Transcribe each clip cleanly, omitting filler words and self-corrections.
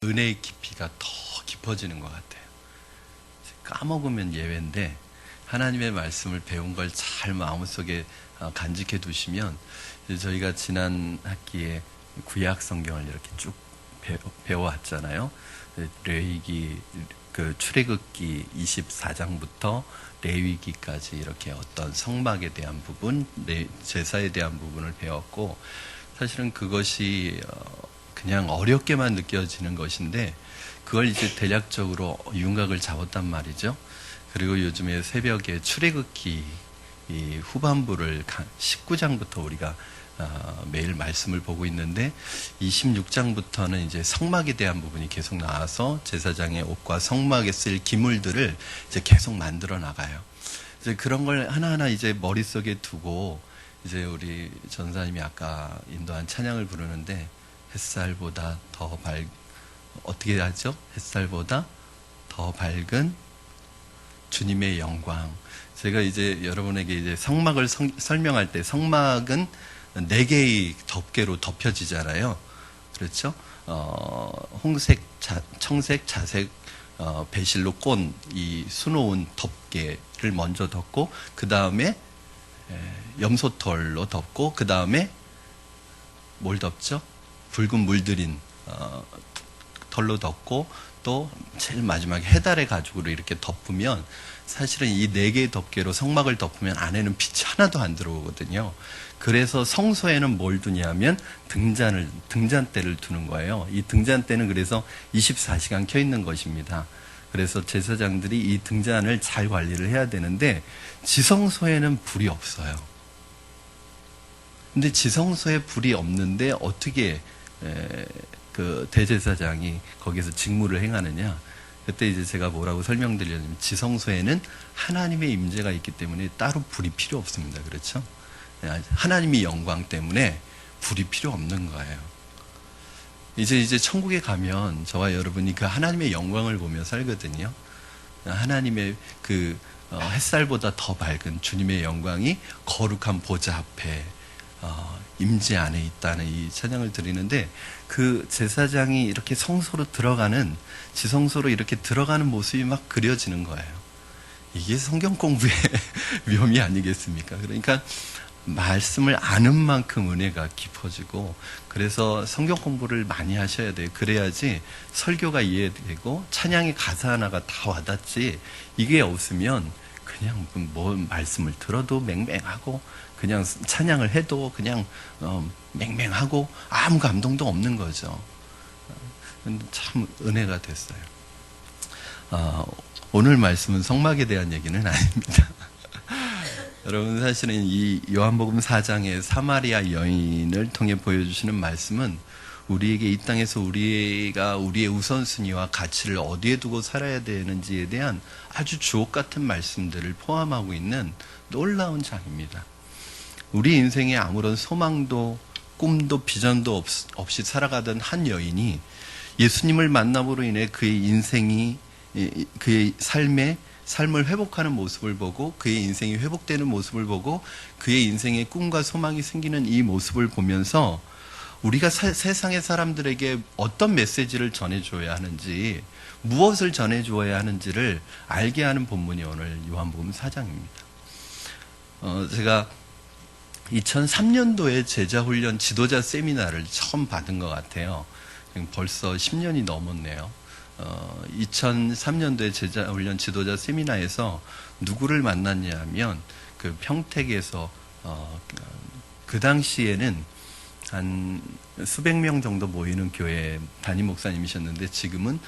은혜의 깊이가 더 깊어지는 것 같아요. 까먹으면 예외인데 하나님의 말씀을 배운 걸 잘 마음속에 간직해 두시면, 저희가 지난 학기에 구약 성경을 이렇게 쭉 배워왔잖아요. 레위기, 출애굽기 24장부터 레위기까지 이렇게 어떤 성막에 대한 부분, 제사에 대한 부분을 배웠고, 사실은 그것이 그냥 어렵게만 느껴지는 것인데 그걸 이제 대략적으로 윤곽을 잡았단 말이죠. 그리고 요즘에 새벽에 출애굽기 후반부를 19장부터 우리가 매일 말씀을 보고 있는데, 26장부터는 이제 성막에 대한 부분이 계속 나와서 제사장의 옷과 성막에 쓸 기물들을 이제 계속 만들어 나가요. 이제 그런 걸 하나하나 이제 머릿속에 두고, 이제 우리 전사님이 아까 인도한 찬양을 부르는데, 햇살보다 더 어떻게 하죠? 햇살보다 더 밝은 주님의 영광. 제가 이제 여러분에게 이제 성막을 설명할 때, 성막은 4개의 덮개로 덮여지잖아요. 그렇죠? 홍색, 청색, 자색, 배실로 꼰 이 수놓은 덮개를 먼저 덮고, 그 다음에 염소털로 덮고, 그 다음에 뭘 덮죠? 붉은 물들인 털로 덮고, 또 제일 마지막에 해달의 가죽으로 이렇게 덮으면, 사실은 이 4개의 덮개로 성막을 덮으면 안에는 빛이 하나도 안 들어오거든요. 그래서 성소에는 뭘 두냐면 등잔대를 두는 거예요. 이 등잔대는 그래서 24시간 켜 있는 것입니다. 그래서 제사장들이 이 등잔을 잘 관리를 해야 되는데, 지성소에는 불이 없어요. 근데 지성소에 불이 없는데 어떻게 그 대제사장이 거기서 직무를 행하느냐? 그때 이제 제가 뭐라고 설명드리냐면, 지성소에는 하나님의 임재가 있기 때문에 따로 불이 필요 없습니다. 그렇죠? 하나님의 영광 때문에 불이 필요 없는 거예요. 이제 천국에 가면 저와 여러분이 그 하나님의 영광을 보며 살거든요. 하나님의 햇살보다 더 밝은 주님의 영광이 거룩한 보좌 앞에 임재 안에 있다는 이 찬양을 드리는데, 그 제사장이 이렇게 성소로 들어가는, 지성소로 이렇게 들어가는 모습이 막 그려지는 거예요. 이게 성경 공부의 묘미 아니겠습니까? 그러니까 말씀을 아는 만큼 은혜가 깊어지고, 그래서 성경 공부를 많이 하셔야 돼요. 그래야지 설교가 이해되고 찬양의 가사 하나가 다 와닿지, 이게 없으면 그냥 뭐 말씀을 들어도 맹맹하고, 그냥 찬양을 해도 그냥 맹맹하고 아무 감동도 없는 거죠. 참 은혜가 됐어요. 오늘 말씀은 성막에 대한 얘기는 아닙니다. 여러분, 사실은 이 요한복음 4장의 사마리아 여인을 통해 보여주시는 말씀은 우리에게 이 땅에서 우리가 우리의 우선순위와 가치를 어디에 두고 살아야 되는지에 대한 아주 주옥 같은 말씀들을 포함하고 있는 놀라운 장입니다. 우리 인생에 아무런 소망도 꿈도 비전도 없이 살아가던 한 여인이 예수님을 만남으로 인해 그의 인생이, 그의 삶을 회복하는 모습을 보고, 그의 인생이 회복되는 모습을 보고, 그의 인생에 꿈과 소망이 생기는 이 모습을 보면서 우리가 세상의 사람들에게 어떤 메시지를 전해줘야 하는지, 무엇을 전해줘야 하는지를 알게 하는 본문이 오늘 요한복음 4장입니다. 제가 2003년도에 제자훈련 지도자 세미나를 처음 받은 것 같아요. 벌써 10년이 넘었네요. 2003년도에 제자훈련 지도자 세미나에서 누구를 만났냐면, 그 평택에서 그 당시에는 한 수백 명 정도 모이는 교회 담임 목사님이셨는데, 지금은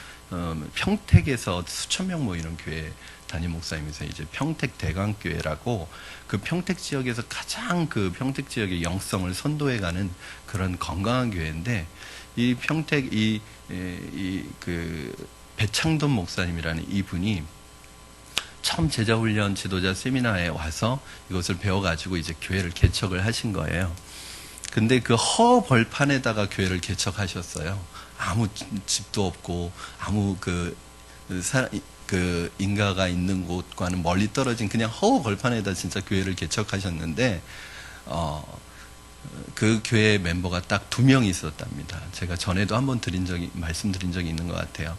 평택에서 수천 명 모이는 교회 담임 목사님이세요. 이제 평택 대강교회라고, 그 평택 지역에서 가장 그 평택 지역의 영성을 선도해가는 그런 건강한 교회인데, 이 평택 그 배창돈 목사님이라는 이분이 처음 제자훈련 지도자 세미나에 와서 이것을 배워가지고 이제 교회를 개척을 하신 거예요. 근데 그 허벌판에다가 교회를 개척하셨어요. 아무 집도 없고, 아무 그 인가가 있는 곳과는 멀리 떨어진 그냥 허벌판에다 진짜 교회를 개척하셨는데, 그 교회 멤버가 딱 2명 있었답니다. 제가 전에도 한번 말씀드린 적이 있는 것 같아요.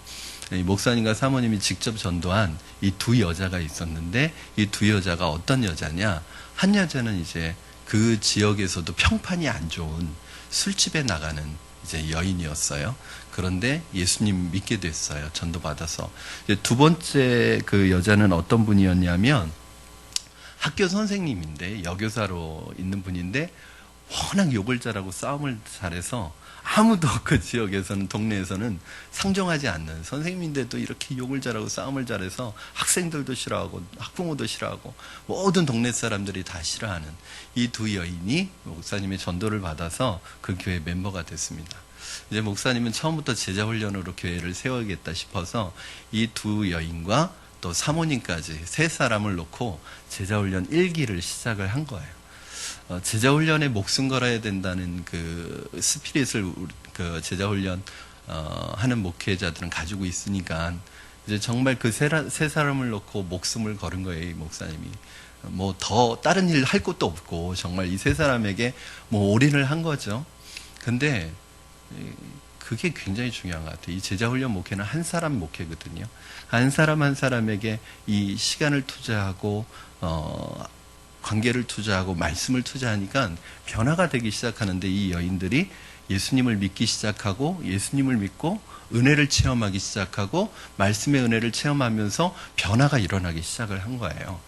이 목사님과 사모님이 직접 전도한 이 2 여자가 있었는데, 이 2 여자가 어떤 여자냐? 한 여자는 이제 그 지역에서도 평판이 안 좋은 술집에 나가는 이제 여인이었어요. 그런데 예수님 믿게 됐어요. 전도받아서. 이제 2번째 그 여자는 어떤 분이었냐면, 학교 선생님인데, 여교사로 있는 분인데, 워낙 욕을 잘하고 싸움을 잘해서 아무도 그 지역에서는, 동네에서는 상종하지 않는, 선생님인데도 이렇게 욕을 잘하고 싸움을 잘해서 학생들도 싫어하고 학부모도 싫어하고 모든 동네 사람들이 다 싫어하는 이 2 여인이 목사님의 전도를 받아서 그 교회 멤버가 됐습니다. 이제 목사님은 처음부터 제자훈련으로 교회를 세워야겠다 싶어서 이 2 여인과 또 사모님까지 3사람을 놓고 제자훈련 1기를 시작을 한 거예요. 제자훈련에 목숨 걸어야 된다는 그 스피릿을 그 제자훈련 하는 목회자들은 가지고 있으니까 이제 정말 그 3사람을 놓고 목숨을 걸은 거예요, 이 목사님이. 뭐 더 다른 일 할 것도 없고 정말 이 3사람에게 뭐 올인을 한 거죠. 근데 그게 굉장히 중요한 것 같아요. 이 제자훈련 목회는 한 사람 목회거든요. 한 사람 한 사람에게 이 시간을 투자하고 관계를 투자하고 말씀을 투자하니까 변화가 되기 시작하는데, 이 여인들이 예수님을 믿기 시작하고 예수님을 믿고 은혜를 체험하기 시작하고 말씀의 은혜를 체험하면서 변화가 일어나기 시작을 한 거예요.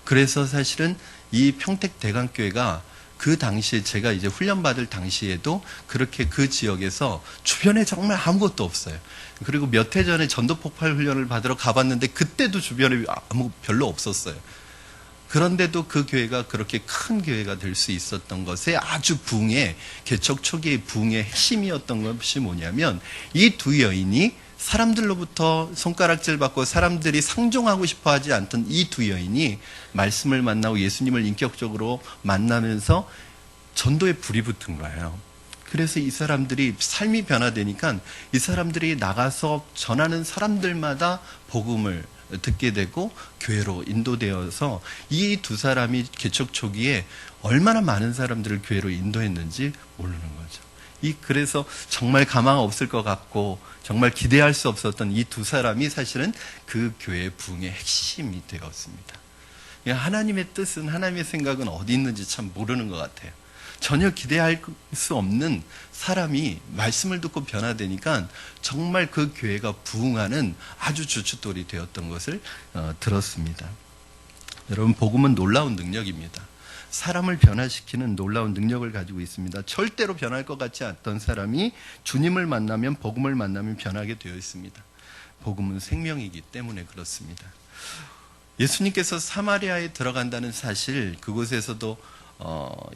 그래서 사실은 이 평택대강교회가 그 당시에, 제가 이제 훈련받을 당시에도 그렇게 그 지역에서 주변에 정말 아무것도 없어요. 그리고 몇 해 전에 전도폭발 훈련을 받으러 가봤는데 그때도 주변에 별로 없었어요. 그런데도 그 교회가 그렇게 큰 교회가 될 수 있었던 것에 아주 부흥의, 개척 초기의 부흥의 핵심이었던 것이 뭐냐면, 이 2 여인이 사람들로부터 손가락질 받고 사람들이 상종하고 싶어 하지 않던 이 2 여인이 말씀을 만나고 예수님을 인격적으로 만나면서 전도에 불이 붙은 거예요. 그래서 이 사람들이 삶이 변화되니까 이 사람들이 나가서 전하는 사람들마다 복음을 듣게 되고 교회로 인도되어서 이 2 사람이 개척 초기에 얼마나 많은 사람들을 교회로 인도했는지 모르는 거죠. 그래서 정말 가망 없을 것 같고 정말 기대할 수 없었던 이 2 사람이 사실은 그 교회의 부흥의 핵심이 되었습니다. 하나님의 뜻은, 하나님의 생각은 어디 있는지 참 모르는 것 같아요. 전혀 기대할 수 없는 사람이 말씀을 듣고 변화되니까 정말 그 교회가 부흥하는 아주 주춧돌이 되었던 것을 들었습니다. 여러분, 복음은 놀라운 능력입니다. 사람을 변화시키는 놀라운 능력을 가지고 있습니다. 절대로 변할 것 같지 않던 사람이 주님을 만나면, 복음을 만나면 변하게 되어 있습니다. 복음은 생명이기 때문에 그렇습니다. 예수님께서 사마리아에 들어간다는 사실, 그곳에서도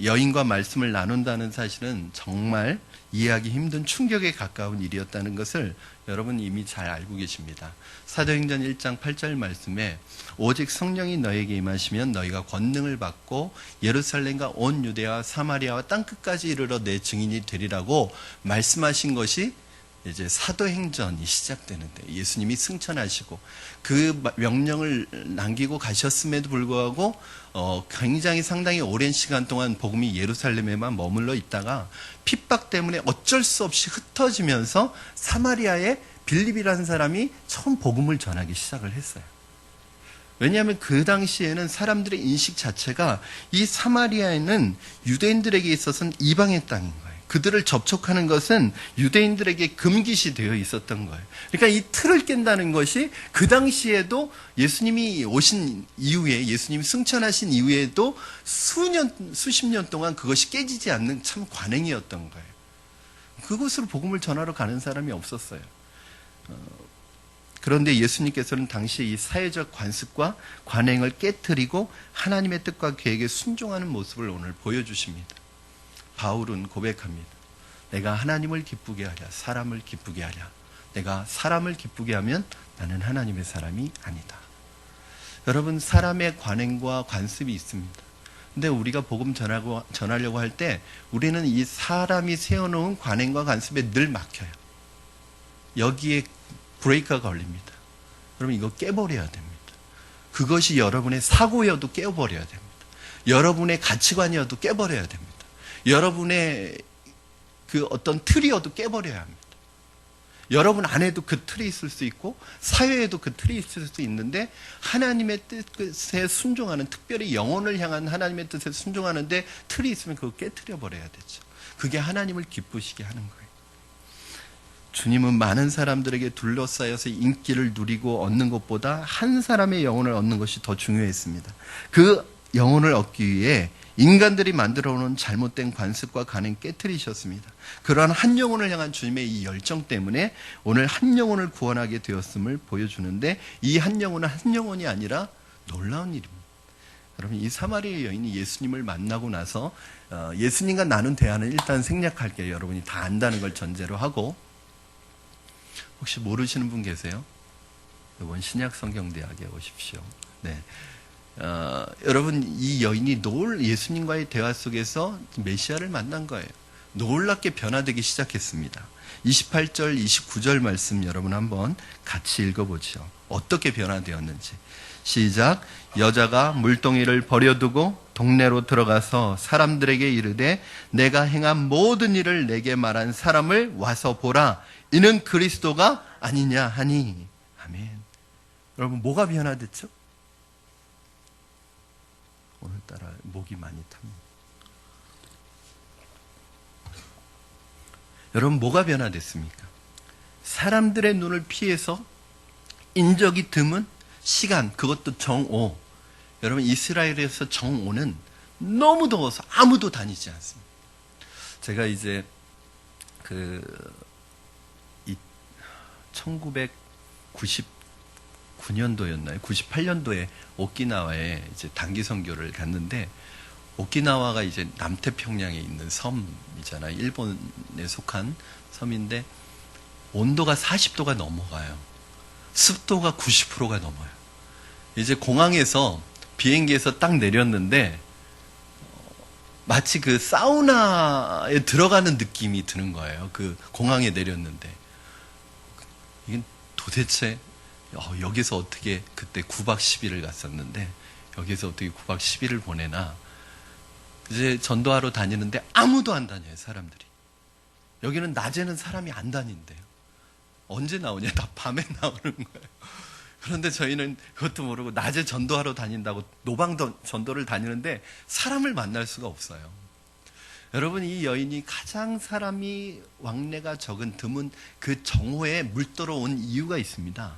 여인과 말씀을 나눈다는 사실은 정말 이해하기 힘든 충격에 가까운 일이었다는 것을 여러분 이미 잘 알고 계십니다. 사도행전 1장 8절 말씀에 오직 성령이 너에게 임하시면 너희가 권능을 받고 예루살렘과 온 유대와 사마리아와 땅끝까지 이르러 내 증인이 되리라고 말씀하신 것이 이제 사도행전이 시작되는데, 예수님이 승천하시고 그 명령을 남기고 가셨음에도 불구하고 굉장히 상당히 오랜 시간 동안 복음이 예루살렘에만 머물러 있다가 핍박 때문에 어쩔 수 없이 흩어지면서 사마리아에 빌립이라는 사람이 처음 복음을 전하기 시작을 했어요. 왜냐하면 그 당시에는 사람들의 인식 자체가 이 사마리아에는 유대인들에게 있어서는 이방의 땅인 거예요. 그들을 접촉하는 것은 유대인들에게 금기시 되어 있었던 거예요. 그러니까 이 틀을 깬다는 것이 그 당시에도 예수님이 오신 이후에, 예수님이 승천하신 이후에도 수십 년 동안 그것이 깨지지 않는 참 관행이었던 거예요. 그곳으로 복음을 전하러 가는 사람이 없었어요. 그런데 예수님께서는 당시 이 사회적 관습과 관행을 깨트리고 하나님의 뜻과 계획에 순종하는 모습을 오늘 보여주십니다. 바울은 고백합니다. 내가 하나님을 기쁘게 하랴, 사람을 기쁘게 하랴. 내가 사람을 기쁘게 하면 나는 하나님의 사람이 아니다. 여러분, 사람의 관행과 관습이 있습니다. 근데 우리가 복음 전하려고 할 때 우리는 이 사람이 세워놓은 관행과 관습에 늘 막혀요. 여기에 브레이크가 걸립니다. 여러분, 이거 깨버려야 됩니다. 그것이 여러분의 사고여도 깨버려야 됩니다. 여러분의 가치관이어도 깨버려야 됩니다. 여러분의 그 어떤 틀이어도 깨버려야 합니다. 여러분 안에도 그 틀이 있을 수 있고 사회에도 그 틀이 있을 수 있는데 하나님의 뜻에 순종하는, 특별히 영혼을 향한 하나님의 뜻에 순종하는데 틀이 있으면 그거 깨트려 버려야 되죠. 그게 하나님을 기쁘시게 하는 거예요. 주님은 많은 사람들에게 둘러싸여서 인기를 누리고 얻는 것보다 한 사람의 영혼을 얻는 것이 더 중요했습니다. 그 영혼을 얻기 위해 인간들이 만들어놓은 잘못된 관습과 관행 깨트리셨습니다. 그러한 한 영혼을 향한 주님의 이 열정 때문에 오늘 한 영혼을 구원하게 되었음을 보여주는데, 이 한 영혼은 한 영혼이 아니라 놀라운 일입니다. 여러분, 이 사마리아 여인이 예수님을 만나고 나서 예수님과 나눈 대화는 일단 생략할게요. 여러분이 다 안다는 걸 전제로 하고, 혹시 모르시는 분 계세요? 이번 신약성경대학에 오십시오. 네. 여러분, 이 여인이 예수님과의 대화 속에서 메시아를 만난 거예요. 놀랍게 변화되기 시작했습니다. 28절, 29절 말씀 여러분 한번 같이 읽어보죠. 어떻게 변화되었는지. 시작. 여자가 물동이를 버려두고 동네로 들어가서 사람들에게 이르되 내가 행한 모든 일을 내게 말한 사람을 와서 보라. 이는 그리스도가 아니냐 하니. 아멘. 여러분, 뭐가 변화됐죠? 오늘따라 목이 많이 탑니다. 여러분, 뭐가 변화됐습니까? 사람들의 눈을 피해서 인적이 드문 시간, 그것도 정오. 여러분, 이스라엘에서 정오는 너무 더워서 아무도 다니지 않습니다. 제가 이제 1999년도였나요? 98년도에 오키나와에 이제 단기 선교를 갔는데, 오키나와가 이제 남태평양에 있는 섬이잖아요. 일본에 속한 섬인데 온도가 40도가 넘어가요. 습도가 90%가 넘어요. 이제 공항에서 비행기에서 딱 내렸는데 마치 그 사우나에 들어가는 느낌이 드는 거예요. 그 공항에 내렸는데 이게 도대체 여기서 어떻게, 그때 9박 10일을 갔었는데 여기서 어떻게 9박 10일을 보내나. 이제 전도하러 다니는데 아무도 안 다녀요, 사람들이. 여기는 낮에는 사람이 안 다닌대요. 언제 나오냐? 다 밤에 나오는 거예요. 그런데 저희는 그것도 모르고 낮에 전도하러 다닌다고 노방 전도를 다니는데 사람을 만날 수가 없어요. 여러분, 이 여인이 가장 사람이 왕래가 적은 드문 그 정오에 물들어 온 이유가 있습니다.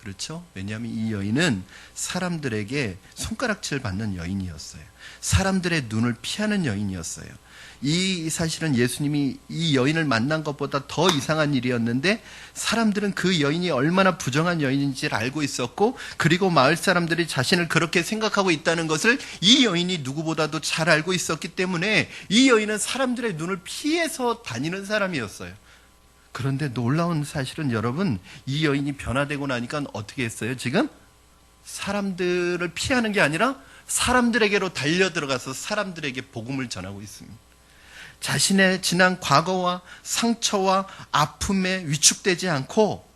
그렇죠? 왜냐하면 이 여인은 사람들에게 손가락질 받는 여인이었어요. 사람들의 눈을 피하는 여인이었어요. 이 사실은 예수님이 이 여인을 만난 것보다 더 이상한 일이었는데, 사람들은 그 여인이 얼마나 부정한 여인인지를 알고 있었고, 그리고 마을 사람들이 자신을 그렇게 생각하고 있다는 것을 이 여인이 누구보다도 잘 알고 있었기 때문에 이 여인은 사람들의 눈을 피해서 다니는 사람이었어요. 그런데 놀라운 사실은 여러분, 이 여인이 변화되고 나니까 어떻게 했어요? 지금 사람들을 피하는 게 아니라 사람들에게로 달려들어가서 사람들에게 복음을 전하고 있습니다. 자신의 지난 과거와 상처와 아픔에 위축되지 않고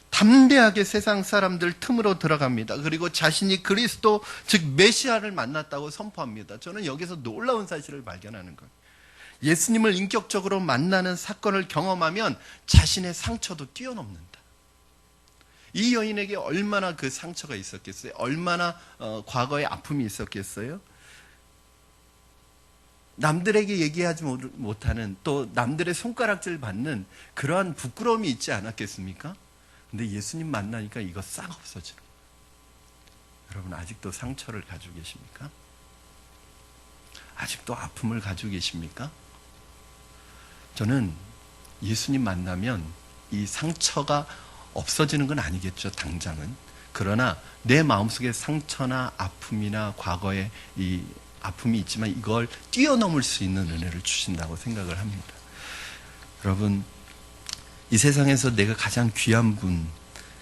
담대하게 세상 사람들 틈으로 들어갑니다. 그리고 자신이 그리스도, 즉 메시아를 만났다고 선포합니다. 저는 여기서 놀라운 사실을 발견하는 거예요. 예수님을 인격적으로 만나는 사건을 경험하면 자신의 상처도 뛰어넘는다. 이 여인에게 얼마나 그 상처가 있었겠어요? 얼마나 과거의 아픔이 있었겠어요? 남들에게 얘기하지 못하는, 또 남들의 손가락질 받는 그러한 부끄러움이 있지 않았겠습니까? 근데 예수님 만나니까 이거 싹 없어지는 거예요. 여러분, 아직도 상처를 가지고 계십니까? 아직도 아픔을 가지고 계십니까? 저는 예수님 만나면 이 상처가 없어지는 건 아니겠죠, 당장은. 그러나 내 마음속에 상처나 아픔이나 과거에 이 아픔이 있지만 이걸 뛰어넘을 수 있는 은혜를 주신다고 생각을 합니다. 여러분, 이 세상에서 내가 가장 귀한 분,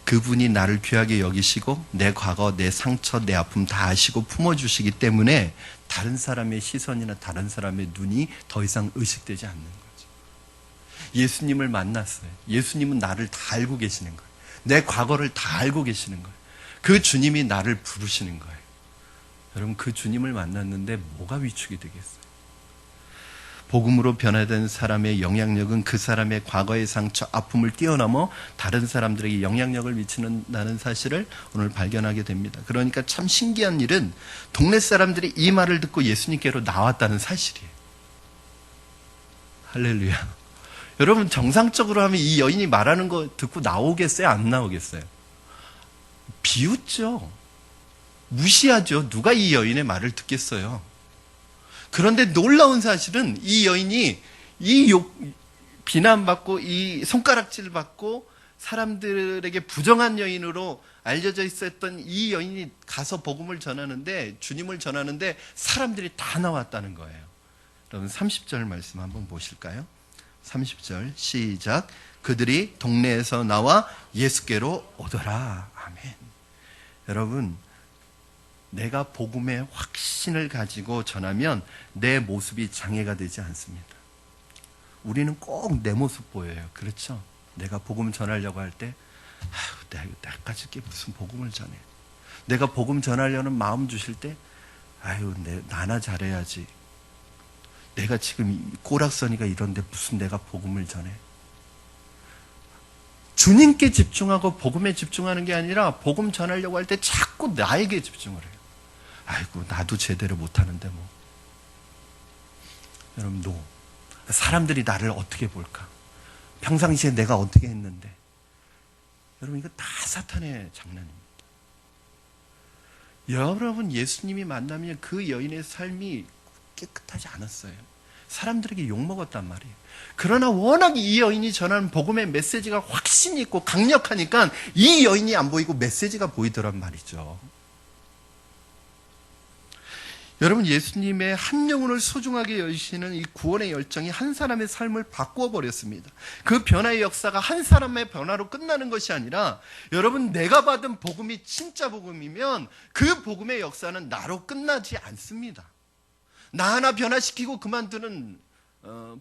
그분이 나를 귀하게 여기시고 내 과거, 내 상처, 내 아픔 다 아시고 품어주시기 때문에 다른 사람의 시선이나 다른 사람의 눈이 더 이상 의식되지 않는 거예요. 예수님을 만났어요. 예수님은 나를 다 알고 계시는 거예요. 내 과거를 다 알고 계시는 거예요. 그 주님이 나를 부르시는 거예요. 여러분, 그 주님을 만났는데 뭐가 위축이 되겠어요? 복음으로 변화된 사람의 영향력은 그 사람의 과거의 상처, 아픔을 뛰어넘어 다른 사람들에게 영향력을 미치는다는 사실을 오늘 발견하게 됩니다. 그러니까 참 신기한 일은 동네 사람들이 이 말을 듣고 예수님께로 나왔다는 사실이에요. 할렐루야. 여러분, 정상적으로 하면 이 여인이 말하는 거 듣고 나오겠어요? 안 나오겠어요? 비웃죠. 무시하죠. 누가 이 여인의 말을 듣겠어요? 그런데 놀라운 사실은 이 여인이 비난받고 이 손가락질 받고 사람들에게 부정한 여인으로 알려져 있었던 이 여인이 가서 복음을 전하는데, 주님을 전하는데 사람들이 다 나왔다는 거예요. 여러분 30절 말씀 한번 보실까요? 30절 시작. 그들이 동네에서 나와 예수께로 오더라. 아멘. 여러분, 내가 복음의 확신을 가지고 전하면 내 모습이 장애가 되지 않습니다. 우리는 꼭 내 모습 보여요. 그렇죠? 내가 복음 전하려고 할 때 내까지 게 무슨 복음을 전해. 내가 복음 전하려는 마음 주실 때 나나 잘해야지. 내가 지금 꼬락서니가 이런데 무슨 내가 복음을 전해. 주님께 집중하고 복음에 집중하는 게 아니라 복음 전하려고 할 때 자꾸 나에게 집중을 해요. 나도 제대로 못하는데 뭐. 여러분, 사람들이 나를 어떻게 볼까? 평상시에 내가 어떻게 했는데. 여러분, 이거 다 사탄의 장난입니다. 여러분, 예수님이 만나면 그 여인의 삶이 깨끗하지 않았어요. 사람들에게 욕먹었단 말이에요. 그러나 워낙 이 여인이 전하는 복음의 메시지가 확신이 있고 강력하니까 이 여인이 안 보이고 메시지가 보이더란 말이죠. 여러분, 예수님의 한 영혼을 소중하게 여기시는 이 구원의 열정이 한 사람의 삶을 바꾸어 버렸습니다. 그 변화의 역사가 한 사람의 변화로 끝나는 것이 아니라, 여러분, 내가 받은 복음이 진짜 복음이면 그 복음의 역사는 나로 끝나지 않습니다. 나 하나 변화시키고 그만두는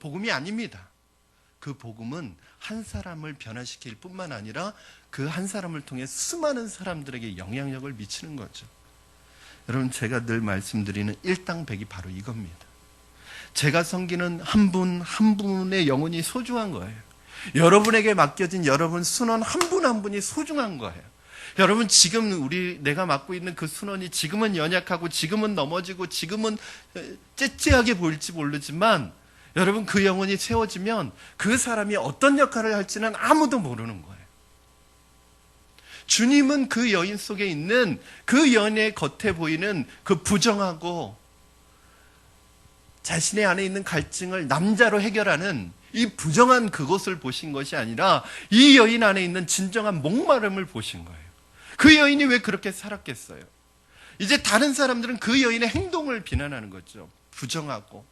복음이 아닙니다. 그 복음은 한 사람을 변화시킬 뿐만 아니라 그 한 사람을 통해 수많은 사람들에게 영향력을 미치는 거죠. 여러분, 제가 늘 말씀드리는 일당백이 바로 이겁니다. 제가 섬기는 한 분 한 분의 영혼이 소중한 거예요. 여러분에게 맡겨진 여러분 순원 한 분 한 분이 소중한 거예요. 여러분, 지금 내가 맡고 있는 그 순원이 지금은 연약하고 지금은 넘어지고 지금은 째째하게 보일지 모르지만, 여러분, 그 영혼이 세워지면 그 사람이 어떤 역할을 할지는 아무도 모르는 거예요. 주님은 그 여인 속에 있는 그 여인의 겉에 보이는 그 부정하고 자신의 안에 있는 갈증을 남자로 해결하는 이 부정한 그것을 보신 것이 아니라 이 여인 안에 있는 진정한 목마름을 보신 거예요. 그 여인이 왜 그렇게 살았겠어요? 이제 다른 사람들은 그 여인의 행동을 비난하는 거죠. 부정하고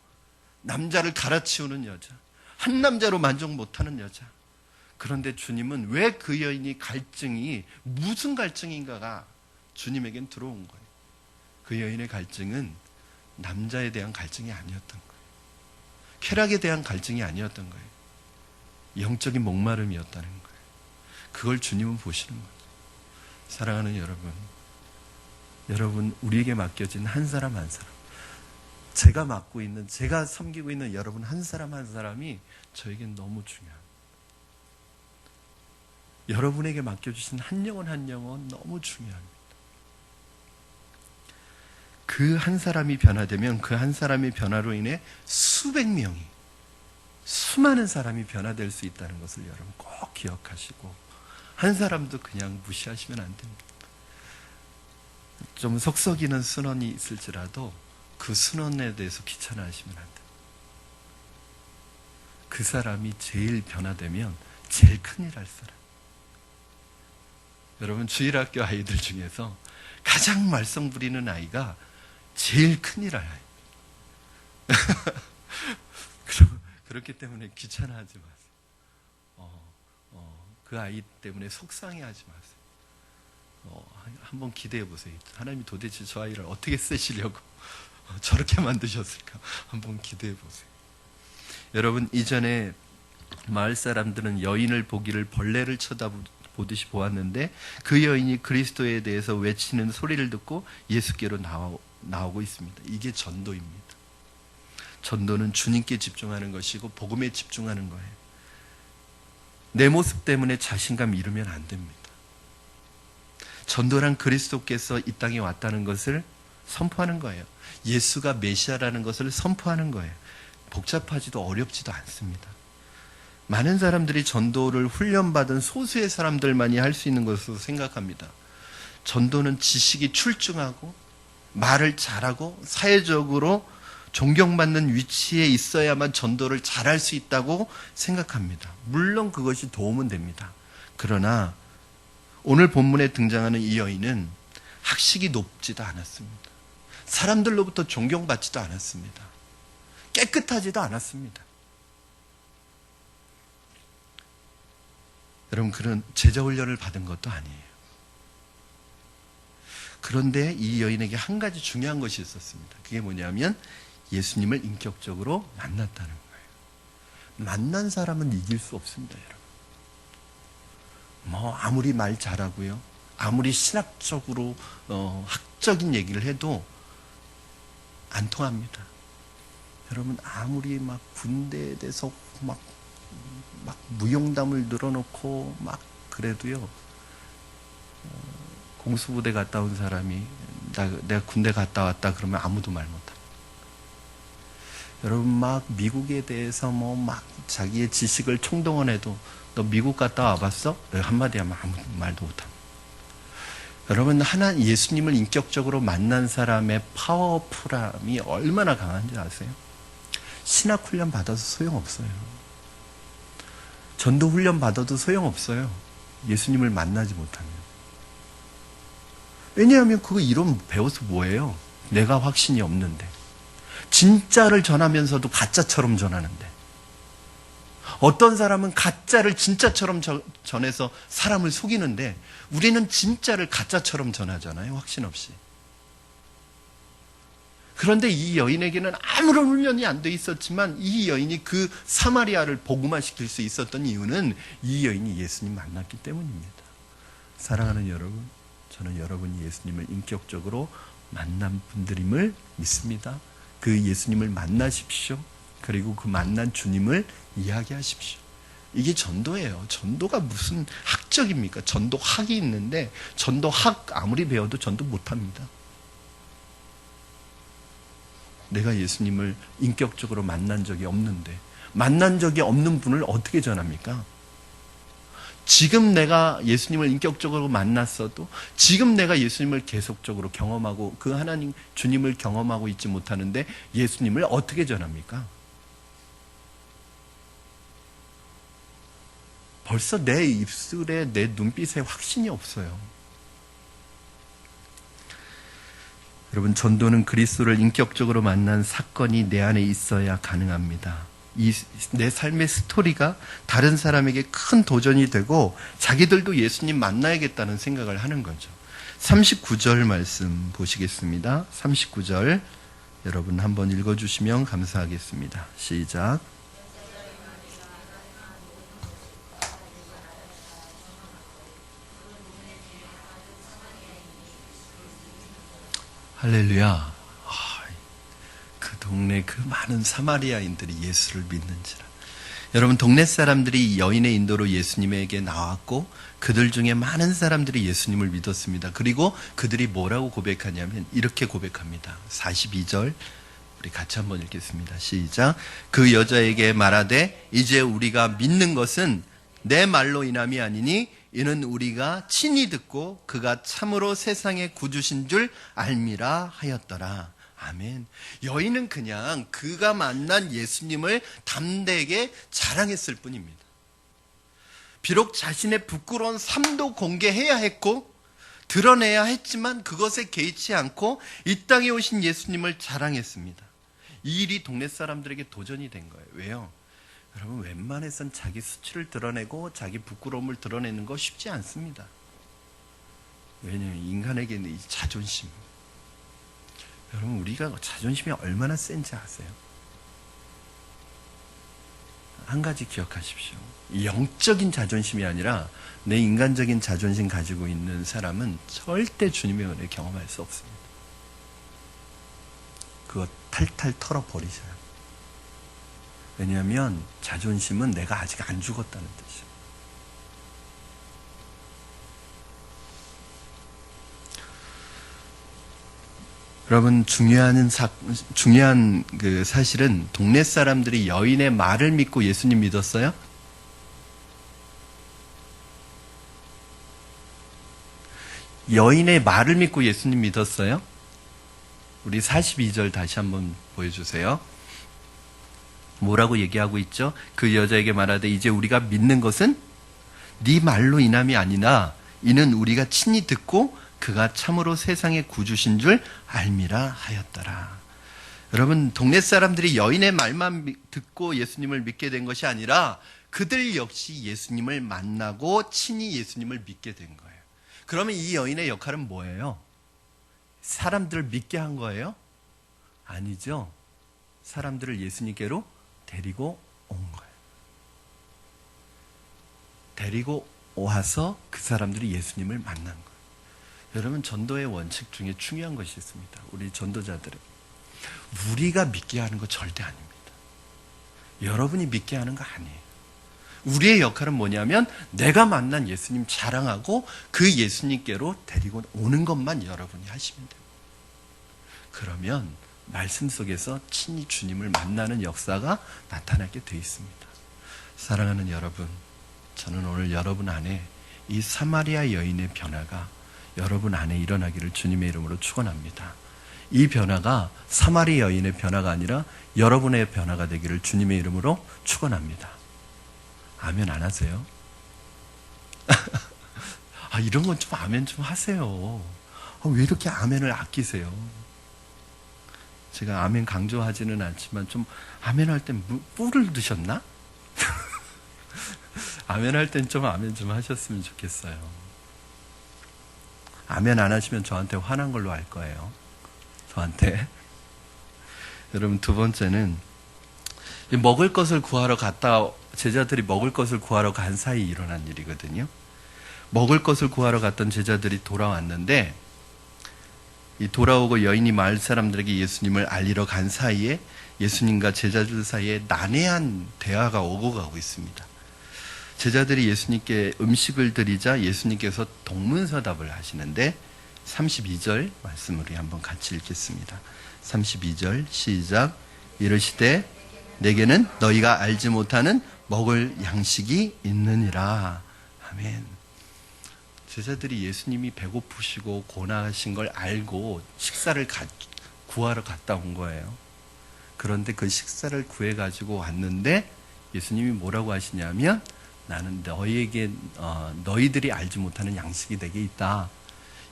남자를 갈아치우는 여자, 한 남자로 만족 못하는 여자. 그런데 주님은 왜 그 여인이 갈증이 무슨 갈증인가가 주님에겐 들어온 거예요. 그 여인의 갈증은 남자에 대한 갈증이 아니었던 거예요. 쾌락에 대한 갈증이 아니었던 거예요. 영적인 목마름이었다는 거예요. 그걸 주님은 보시는 거예요. 사랑하는 여러분, 우리에게 맡겨진 한 사람 한 사람, 제가 섬기고 있는 여러분 한 사람 한 사람이 저에겐 너무 중요합니다. 여러분에게 맡겨주신 한 영혼 한 영혼 너무 중요합니다. 그 한 사람이 변화되면 그 한 사람의 변화로 인해 수백 명이, 수많은 사람이 변화될 수 있다는 것을 여러분 꼭 기억하시고, 한 사람도 그냥 무시하시면 안 됩니다. 좀 속썩이는 순원이 있을지라도 그 순원에 대해서 귀찮아하시면 안 돼요. 그 사람이 제일 변화되면 제일 큰일 할 사람. 여러분, 주일학교 아이들 중에서 가장 말썽 부리는 아이가 제일 큰일 할 아이. 그렇기 때문에 귀찮아하지 마세요. 그 아이 때문에 속상해하지 마세요. 한번 기대해 보세요. 하나님이 도대체 저 아이를 어떻게 쓰시려고 저렇게 만드셨을까? 한번 기대해 보세요. 여러분, 이전에 마을 사람들은 여인을 보기를 벌레를 쳐다보듯이 보았는데, 그 여인이 그리스도에 대해서 외치는 소리를 듣고 예수께로 나오고 있습니다. 이게 전도입니다. 전도는 주님께 집중하는 것이고 복음에 집중하는 거예요. 내 모습 때문에 자신감 잃으면 안 됩니다. 전도란 그리스도께서 이 땅에 왔다는 것을 선포하는 거예요. 예수가 메시아라는 것을 선포하는 거예요. 복잡하지도 어렵지도 않습니다. 많은 사람들이 전도를 훈련받은 소수의 사람들만이 할 수 있는 것으로 생각합니다. 전도는 지식이 출중하고 말을 잘하고 사회적으로 존경받는 위치에 있어야만 전도를 잘할 수 있다고 생각합니다. 물론 그것이 도움은 됩니다. 그러나 오늘 본문에 등장하는 이 여인은 학식이 높지도 않았습니다. 사람들로부터 존경받지도 않았습니다. 깨끗하지도 않았습니다. 여러분, 그런 제자훈련을 받은 것도 아니에요. 그런데 이 여인에게 한 가지 중요한 것이 있었습니다. 그게 뭐냐면 예수님을 인격적으로 만났다는 거예요. 만난 사람은 이길 수 없습니다, 여러분. 아무리 말 잘하고요, 아무리 신학적으로 학적인 얘기를 해도 안 통합니다. 여러분, 아무리 막 군대에 대해서 막 무용담을 늘어놓고 막 그래도요, 공수부대 갔다 온 사람이 내가 군대 갔다 왔다 그러면 아무도 말 못합니다. 여러분, 막 미국에 대해서 막 자기의 지식을 총동원해도 너 미국 갔다 와봤어? 한마디 하면 아무 말도 못합니다. 여러분, 예수님을 인격적으로 만난 사람의 파워풀함이 얼마나 강한지 아세요? 신학 훈련 받아서 소용없어요. 전도 훈련 받아도 소용없어요. 예수님을 만나지 못하면. 왜냐하면 그거 이론 배워서 뭐예요? 내가 확신이 없는데. 진짜를 전하면서도 가짜처럼 전하는데. 어떤 사람은 가짜를 진짜처럼 전해서 사람을 속이는데 우리는 진짜를 가짜처럼 전하잖아요. 확신 없이. 그런데 이 여인에게는 아무런 훈련이 안 돼 있었지만 이 여인이 그 사마리아를 복음화시킬 수 있었던 이유는 이 여인이 예수님 만났기 때문입니다. 사랑하는 여러분, 저는 여러분이 예수님을 인격적으로 만난 분들임을 믿습니다. 그 예수님을 만나십시오. 그리고 그 만난 주님을 이야기하십시오. 이게 전도예요. 전도가 무슨 학적입니까? 전도학이 있는데 전도학 아무리 배워도 전도 못합니다. 내가 예수님을 인격적으로 만난 적이 없는데 만난 적이 없는 분을 어떻게 전합니까? 지금 내가 예수님을 인격적으로 만났어도 지금 내가 예수님을 계속적으로 경험하고 그 하나님 주님을 경험하고 있지 못하는데 예수님을 어떻게 전합니까? 벌써 내 입술에 내 눈빛에 확신이 없어요. 여러분, 전도는 그리스도를 인격적으로 만난 사건이 내 안에 있어야 가능합니다. 내 삶의 스토리가 다른 사람에게 큰 도전이 되고 자기들도 예수님 만나야겠다는 생각을 하는 거죠. 39절 말씀 보시겠습니다. 39절 여러분 한번 읽어주시면 감사하겠습니다. 시작. 할렐루야. 그 동네 그 많은 사마리아인들이 예수를 믿는지라. 여러분, 동네 사람들이 여인의 인도로 예수님에게 나왔고 그들 중에 많은 사람들이 예수님을 믿었습니다. 그리고 그들이 뭐라고 고백하냐면 이렇게 고백합니다. 42절 우리 같이 한번 읽겠습니다. 시작. 그 여자에게 말하되 이제 우리가 믿는 것은 내 말로 인함이 아니니 이는 우리가 친히 듣고 그가 참으로 세상의 구주신 줄 알미라 하였더라. 아멘. 여인은 그냥 그가 만난 예수님을 담대하게 자랑했을 뿐입니다. 비록 자신의 부끄러운 삶도 공개해야 했고 드러내야 했지만 그것에 개의치 않고 이 땅에 오신 예수님을 자랑했습니다. 이 일이 동네 사람들에게 도전이 된 거예요. 왜요? 여러분, 웬만해선 자기 수치를 드러내고 자기 부끄러움을 드러내는 거 쉽지 않습니다. 왜냐하면 인간에게는 이 자존심. 여러분, 우리가 자존심이 얼마나 센지 아세요? 한 가지 기억하십시오. 영적인 자존심이 아니라 내 인간적인 자존심 가지고 있는 사람은 절대 주님의 은혜 경험할 수 없습니다. 그거 탈탈 털어버리셔요. 왜냐하면 자존심은 내가 아직 안 죽었다는 뜻이에요. 여러분, 중요한 그 사실은 동네 사람들이 여인의 말을 믿고 예수님 믿었어요? 여인의 말을 믿고 예수님 믿었어요? 우리 42절 다시 한번 보여주세요. 뭐라고 얘기하고 있죠? 그 여자에게 말하되 이제 우리가 믿는 것은 네 말로 인함이 아니라 이는 우리가 친히 듣고 그가 참으로 세상의 구주신 줄 알미라 하였더라. 여러분, 동네 사람들이 여인의 말만 듣고 예수님을 믿게 된 것이 아니라 그들 역시 예수님을 만나고 친히 예수님을 믿게 된 거예요. 그러면 이 여인의 역할은 뭐예요? 사람들을 믿게 한 거예요? 아니죠. 사람들을 예수님께로 데리고 온 거예요. 데리고 와서 그 사람들이 예수님을 만난 거예요. 여러분, 전도의 원칙 중에 중요한 것이 있습니다. 우리 전도자들은 우리가 믿게 하는 거 절대 아닙니다. 여러분이 믿게 하는 거 아니에요. 우리의 역할은 뭐냐면 내가 만난 예수님 자랑하고 그 예수님께로 데리고 오는 것만 여러분이 하시면 됩니다. 그러면 말씀 속에서 친히 주님을 만나는 역사가 나타나게 되어 있습니다. 사랑하는 여러분, 저는 오늘 여러분 안에 이 사마리아 여인의 변화가 여러분 안에 일어나기를 주님의 이름으로 축원합니다. 이 변화가 사마리아 여인의 변화가 아니라 여러분의 변화가 되기를 주님의 이름으로 축원합니다. 아멘 안 하세요? 이런 건 좀 아멘 좀 하세요. 왜 이렇게 아멘을 아끼세요? 제가 아멘 강조하지는 않지만 좀 아멘 할 땐 뿔을 드셨나? 아멘 할 땐 좀 아멘 좀 하셨으면 좋겠어요. 아멘 안 하시면 저한테 화난 걸로 알 거예요. 저한테. 여러분, 두 번째는 먹을 것을 구하러 갔다, 제자들이 먹을 것을 구하러 간 사이 일어난 일이거든요. 먹을 것을 구하러 갔던 제자들이 돌아왔는데 이 돌아오고 여인이 마을 사람들에게 예수님을 알리러 간 사이에 예수님과 제자들 사이에 난해한 대화가 오고 가고 있습니다. 제자들이 예수님께 음식을 드리자 예수님께서 동문서답을 하시는데 32절 말씀을 우리 한번 같이 읽겠습니다. 32절 시작. 이르시되 내게는 너희가 알지 못하는 먹을 양식이 있느니라. 아멘. 제자들이 예수님이 배고프시고 고나하신 걸 알고 식사를 구하러 갔다 온 거예요. 그런데 그 식사를 구해가지고 왔는데 예수님이 뭐라고 하시냐면 나는 너희에게 너희들이 알지 못하는 양식이 내게 있다.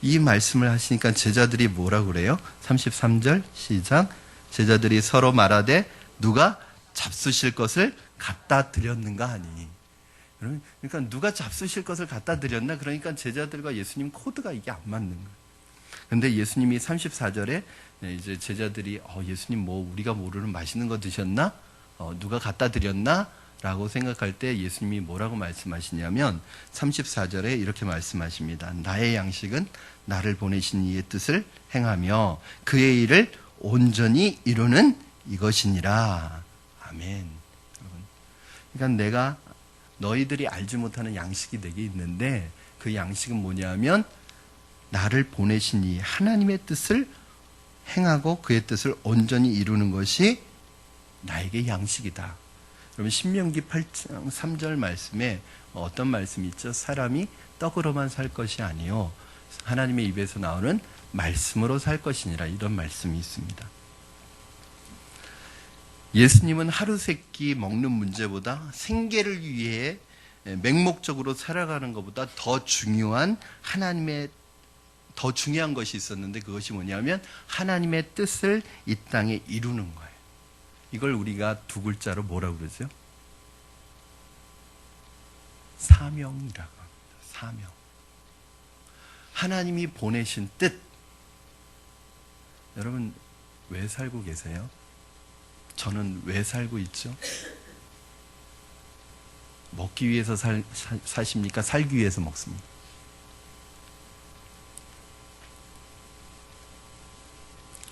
이 말씀을 하시니까 제자들이 뭐라고 그래요? 33절 시작. 제자들이 서로 말하되 누가 잡수실 것을 갖다 드렸는가 하니. 그러니까 누가 잡수실 것을 갖다 드렸나? 그러니까 제자들과 예수님 코드가 이게 안 맞는 거예요. 근데 예수님이 34절에 이제 제자들이 예수님 뭐 우리가 모르는 맛있는 거 드셨나? 누가 갖다 드렸나? 라고 생각할 때 예수님이 뭐라고 말씀하시냐면 34절에 이렇게 말씀하십니다. 나의 양식은 나를 보내신 이의 뜻을 행하며 그의 일을 온전히 이루는 이것이니라. 아멘. 그러니까 내가 너희들이 알지 못하는 양식이 내게 있는데 그 양식은 뭐냐면 나를 보내신 이 하나님의 뜻을 행하고 그의 뜻을 온전히 이루는 것이 나에게 양식이다. 그러면 신명기 8장 3절 말씀에 어떤 말씀이 있죠? 사람이 떡으로만 살 것이 아니요 하나님의 입에서 나오는 말씀으로 살 것이니라. 이런 말씀이 있습니다. 예수님은 하루 세끼 먹는 문제보다 생계를 위해 맹목적으로 살아가는 것보다 더 중요한 것이 있었는데 그것이 뭐냐면 하나님의 뜻을 이 땅에 이루는 거예요. 이걸 우리가 두 글자로 뭐라고 그러죠? 사명이라고 합니다. 사명. 하나님이 보내신 뜻. 여러분 왜 살고 계세요? 저는 왜 살고 있죠? 먹기 위해서 사십니까? 살기 위해서 먹습니다.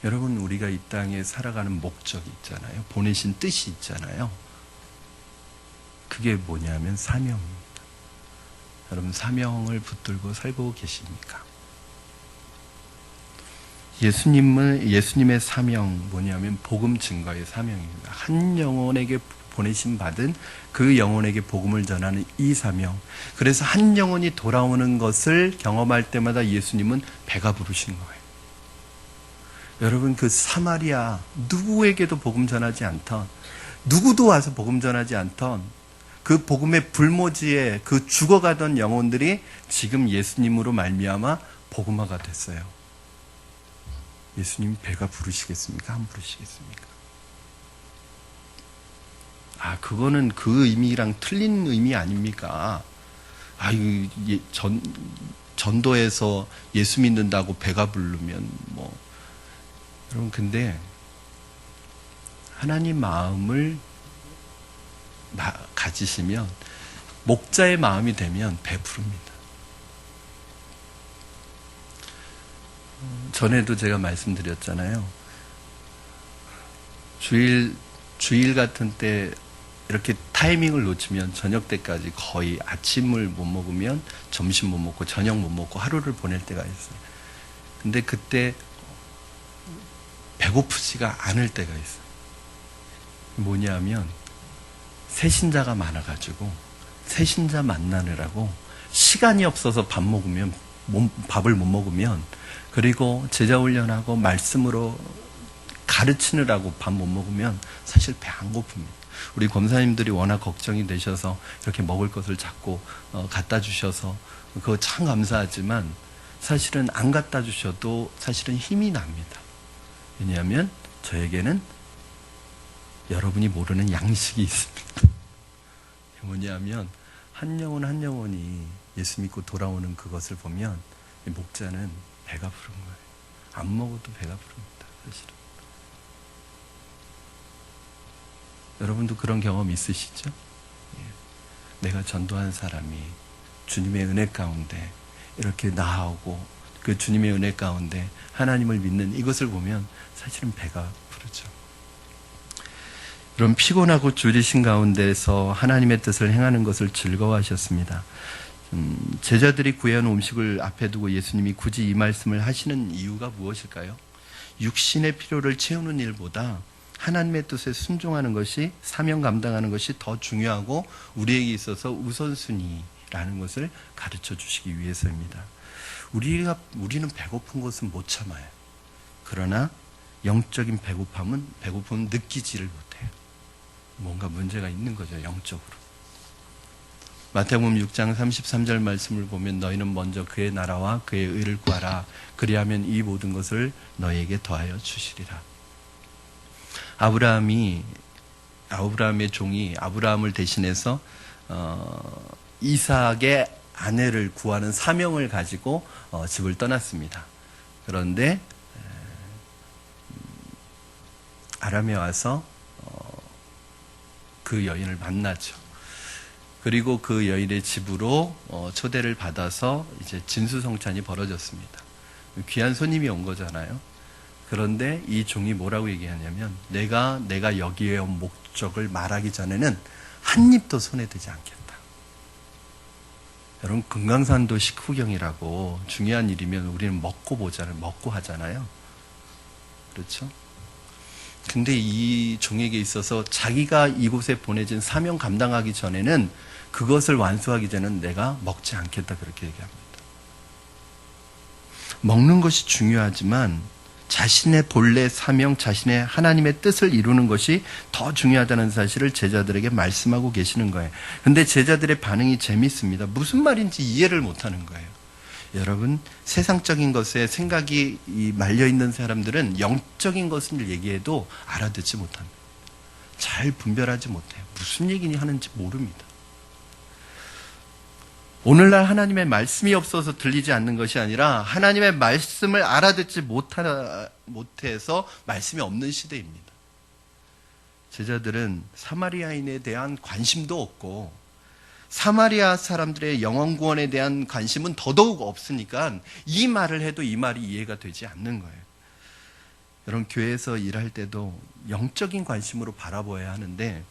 여러분 우리가 이 땅에 살아가는 목적이 있잖아요. 보내신 뜻이 있잖아요. 그게 뭐냐면 사명입니다. 여러분, 사명을 붙들고 살고 계십니까? 예수님의 사명 뭐냐면 복음 증거의 사명입니다. 한 영혼에게 보내심 받은 그 영혼에게 복음을 전하는 이 사명. 그래서 한 영혼이 돌아오는 것을 경험할 때마다 예수님은 배가 부르신 거예요. 여러분, 그 사마리아 누구에게도 복음 전하지 않던, 누구도 와서 복음 전하지 않던 그 복음의 불모지에 그 죽어가던 영혼들이 지금 예수님으로 말미암아 복음화가 됐어요. 예수님 배가 부르시겠습니까? 안 부르시겠습니까? 그거는 그 의미랑 틀린 의미 아닙니까? 전도에서 예수 믿는다고 배가 부르면 여러분, 근데 하나님 마음을 가지시면, 목자의 마음이 되면 배부릅니다. 전에도 제가 말씀드렸잖아요. 주일 같은 때 이렇게 타이밍을 놓치면 저녁 때까지 거의 아침을 못 먹으면 점심 못 먹고 저녁 못 먹고 하루를 보낼 때가 있어요. 근데 그때 배고프지가 않을 때가 있어요. 뭐냐면 새신자가 많아가지고 새신자 만나느라고 시간이 없어서 밥을 못 먹으면, 그리고 제자 훈련하고 말씀으로 가르치느라고 밥 못 먹으면 사실 배 안 고픕니다. 우리 권사님들이 워낙 걱정이 되셔서 이렇게 먹을 것을 자꾸 갖다 주셔서 그거 참 감사하지만, 사실은 안 갖다 주셔도 사실은 힘이 납니다. 왜냐하면 저에게는 여러분이 모르는 양식이 있습니다. 뭐냐면 한 영혼이 예수 믿고 돌아오는 그것을 보면 목자는 배가 부른 거예요. 안 먹어도 배가 부릅니다. 사실은. 여러분도 그런 경험 있으시죠? 내가 전도한 사람이 주님의 은혜 가운데 이렇게 나아오고 그 주님의 은혜 가운데 하나님을 믿는 이것을 보면 사실은 배가 부르죠. 이런 피곤하고 졸리신 가운데서 하나님의 뜻을 행하는 것을 즐거워하셨습니다. 제자들이 구해온 음식을 앞에 두고 예수님이 굳이 이 말씀을 하시는 이유가 무엇일까요? 육신의 필요를 채우는 일보다 하나님의 뜻에 순종하는 것이, 사명 감당하는 것이 더 중요하고 우리에게 있어서 우선순위라는 것을 가르쳐 주시기 위해서입니다. 우리는 배고픈 것은 못 참아요. 그러나 영적인 배고픔은 느끼지를 못해요. 뭔가 문제가 있는 거죠, 영적으로. 마태복음 6장 33절 말씀을 보면 너희는 먼저 그의 나라와 그의 의를 구하라. 그리하면 이 모든 것을 너희에게 더하여 주시리라. 아브라함의 종이 아브라함을 대신해서 이삭의 아내를 구하는 사명을 가지고 집을 떠났습니다. 그런데 아람에 와서 그 여인을 만나죠. 그리고 그 여인의 집으로 초대를 받아서 이제 진수성찬이 벌어졌습니다. 귀한 손님이 온 거잖아요. 그런데 이 종이 뭐라고 얘기하냐면, 내가 여기에 온 목적을 말하기 전에는 한 입도 손에 대지 않겠다. 여러분, 금강산도 식후경이라고 중요한 일이면 우리는 먹고 하잖아요. 그렇죠? 근데 이 종에게 있어서 자기가 이곳에 보내진 사명 감당하기 전에는, 그것을 완수하기 전에는 내가 먹지 않겠다, 그렇게 얘기합니다. 먹는 것이 중요하지만 자신의 본래 사명, 자신의 하나님의 뜻을 이루는 것이 더 중요하다는 사실을 제자들에게 말씀하고 계시는 거예요. 근데 제자들의 반응이 재밌습니다. 무슨 말인지 이해를 못하는 거예요. 여러분, 세상적인 것에 생각이 말려있는 사람들은 영적인 것을 얘기해도 알아듣지 못합니다. 잘 분별하지 못해요. 무슨 얘기니 하는지 모릅니다. 오늘날 하나님의 말씀이 없어서 들리지 않는 것이 아니라 하나님의 말씀을 알아듣지 못해서 말씀이 없는 시대입니다. 제자들은 사마리아인에 대한 관심도 없고 사마리아 사람들의 영혼 구원에 대한 관심은 더더욱 없으니까 이 말을 해도 이 말이 이해가 되지 않는 거예요. 여러분, 교회에서 일할 때도 영적인 관심으로 바라보아야 하는데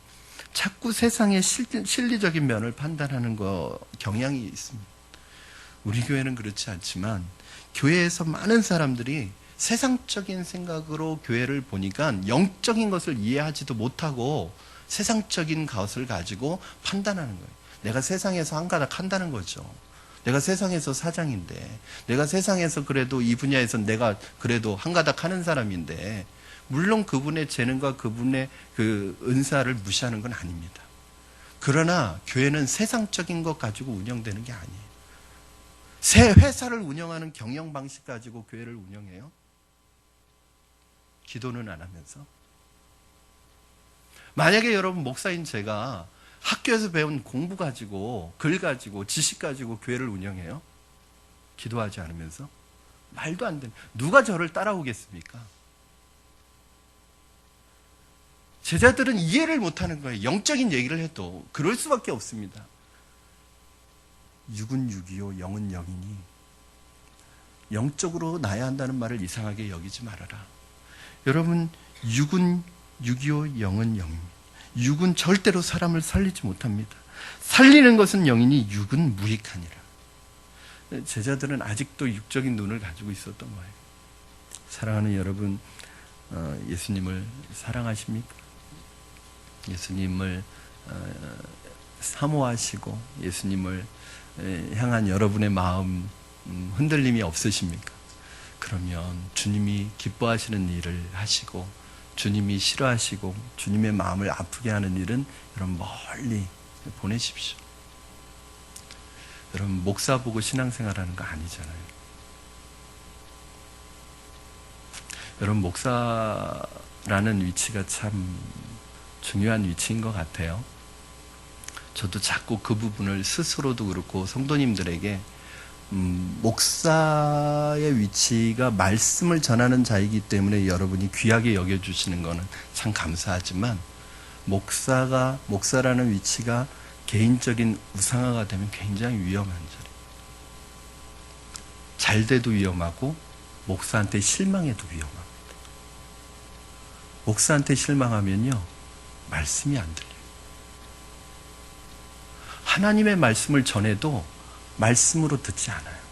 자꾸 세상의 실리적인 면을 판단하는 경향이 있습니다. 우리 교회는 그렇지 않지만 교회에서 많은 사람들이 세상적인 생각으로 교회를 보니까 영적인 것을 이해하지도 못하고 세상적인 것을 가지고 판단하는 거예요. 내가 세상에서 한 가닥 한다는 거죠. 내가 세상에서 사장인데, 내가 세상에서 그래도 이 분야에서 내가 그래도 한 가닥 하는 사람인데, 물론 그분의 재능과 그분의 그 은사를 무시하는 건 아닙니다. 그러나 교회는 세상적인 것 가지고 운영되는 게 아니에요. 새 회사를 운영하는 경영 방식 가지고 교회를 운영해요? 기도는 안 하면서? 만약에 여러분 목사인 제가 학교에서 배운 공부 가지고, 글 가지고, 지식 가지고 교회를 운영해요? 기도하지 않으면서? 말도 안 되는. 누가 저를 따라오겠습니까? 제자들은 이해를 못하는 거예요. 영적인 얘기를 해도 그럴 수밖에 없습니다. 육은 육이요 영은 영이니 영적으로 나야 한다는 말을 이상하게 여기지 말아라. 여러분, 육은 육이요 영은 영입니다. 육은 절대로 사람을 살리지 못합니다. 살리는 것은 영이니 육은 무익하니라. 제자들은 아직도 육적인 눈을 가지고 있었던 거예요. 사랑하는 여러분, 예수님을 사랑하십니까? 예수님을 사모하시고 예수님을 향한 여러분의 마음 흔들림이 없으십니까? 그러면 주님이 기뻐하시는 일을 하시고 주님이 싫어하시고 주님의 마음을 아프게 하는 일은 여러분 멀리 보내십시오. 여러분 목사 보고 신앙생활하는 거 아니잖아요. 여러분 목사라는 위치가 참 중요한 위치인 것 같아요. 저도 자꾸 그 부분을 스스로도 그렇고 성도님들에게 목사의 위치가 말씀을 전하는 자이기 때문에 여러분이 귀하게 여겨주시는 것은 참 감사하지만 목사라는 위치가 개인적인 우상화가 되면 굉장히 위험한 자리예요. 잘 돼도 위험하고 목사한테 실망해도 위험합니다. 목사한테 실망하면요 말씀이 안 들려요. 하나님의 말씀을 전해도 말씀으로 듣지 않아요.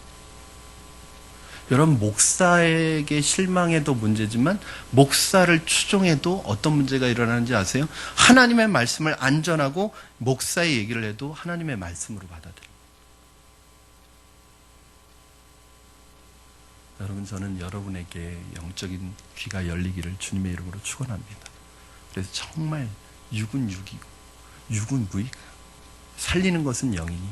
여러분 목사에게 실망해도 문제지만 목사를 추종해도 어떤 문제가 일어나는지 아세요? 하나님의 말씀을 안 전하고 목사의 얘기를 해도 하나님의 말씀으로 받아들여요. 여러분 저는 여러분에게 영적인 귀가 열리기를 주님의 이름으로 축원합니다. 그래서 정말 육은 육이고 육은 무익, 살리는 것은 영이니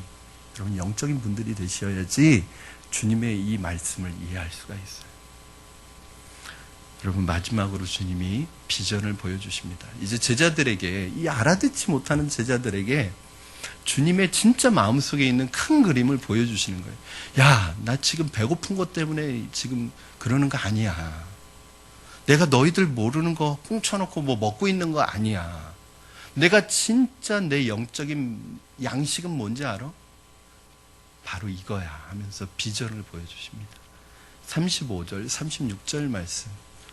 여러분 영적인 분들이 되셔야지 주님의 이 말씀을 이해할 수가 있어요. 여러분 마지막으로 주님이 비전을 보여주십니다. 이제 제자들에게, 이 알아듣지 못하는 제자들에게 주님의 진짜 마음속에 있는 큰 그림을 보여주시는 거예요. 야, 나 지금 배고픈 것 때문에 지금 그러는 거 아니야. 내가 너희들 모르는 거 꽁쳐놓고 뭐 먹고 있는 거 아니야. 내가 진짜 내 영적인 양식은 뭔지 알아? 바로 이거야 하면서 비전을 보여주십니다. 35절, 36절 말씀